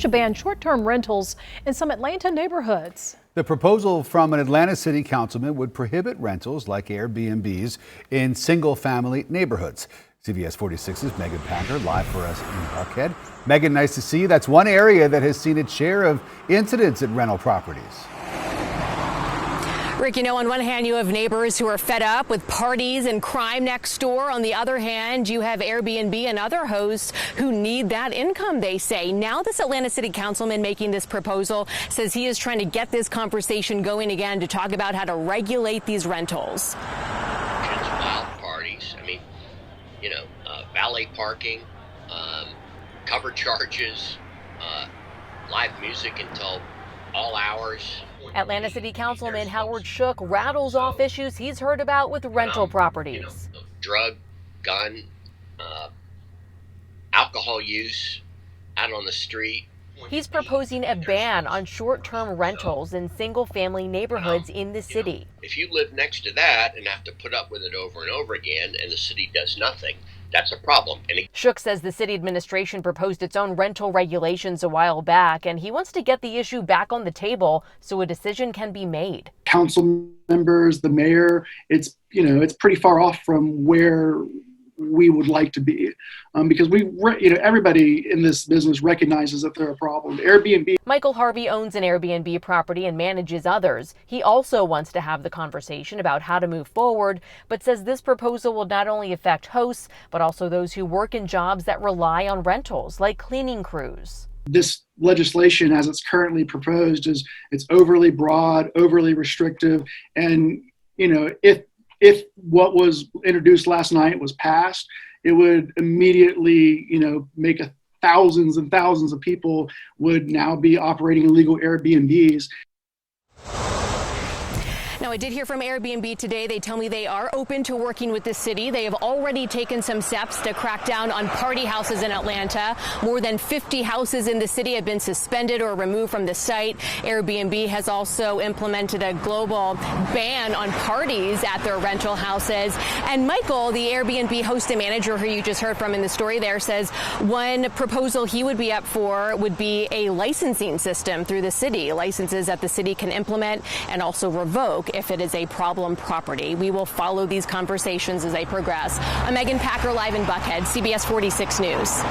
to ban short-term rentals in some Atlanta neighborhoods. The proposal from an Atlanta city councilman would prohibit rentals like Airbnbs in single-family neighborhoods. CBS 46's Megan Packer live for us in Buckhead. Megan, nice to see you. That's one area that has seen its share of incidents at rental properties. Rick, you know, on one hand, you have neighbors who are fed up with parties and crime next door. On the other hand, you have Airbnb and other hosts who need that income, they say. Now, this Atlanta City Councilman making this proposal says he is trying to get this conversation going again to talk about how to regulate these rentals. Wild parties. I mean, you know, valet parking, cover charges, live music until all hours. Atlanta City Councilman Howard Shook rattles off issues he's heard about with rental properties. You know, drug, gun, alcohol use out on the street. He's proposing a ban on short-term rentals in single-family neighborhoods in the city. If you live next to that and have to put up with it over and over again and the city does nothing, that's a problem. And Shook says the city administration proposed its own rental regulations a while back, and he wants to get the issue back on the table so a decision can be made. Council members, the mayor, it's pretty far off from where we would like to be, because everybody in this business recognizes that they're a problem. Airbnb. Michael Harvey owns an Airbnb property and manages others. He also wants to have the conversation about how to move forward, but says this proposal will not only affect hosts, but also those who work in jobs that rely on rentals, like cleaning crews. This legislation, as it's currently proposed, it's overly broad, overly restrictive, and if what was introduced last night was passed, it would immediately, make thousands and thousands of people would now be operating illegal Airbnbs. Now, I did hear from Airbnb today. They tell me they are open to working with the city. They have already taken some steps to crack down on party houses in Atlanta. More than 50 houses in the city have been suspended or removed from the site. Airbnb has also implemented a global ban on parties at their rental houses. And Michael, the Airbnb host and manager who you just heard from in the story there, says one proposal he would be up for would be a licensing system through the city, licenses that the city can implement and also revoke if it is a problem property. We will follow these conversations as they progress. I'm Megan Packer live in Buckhead, CBS 46 News.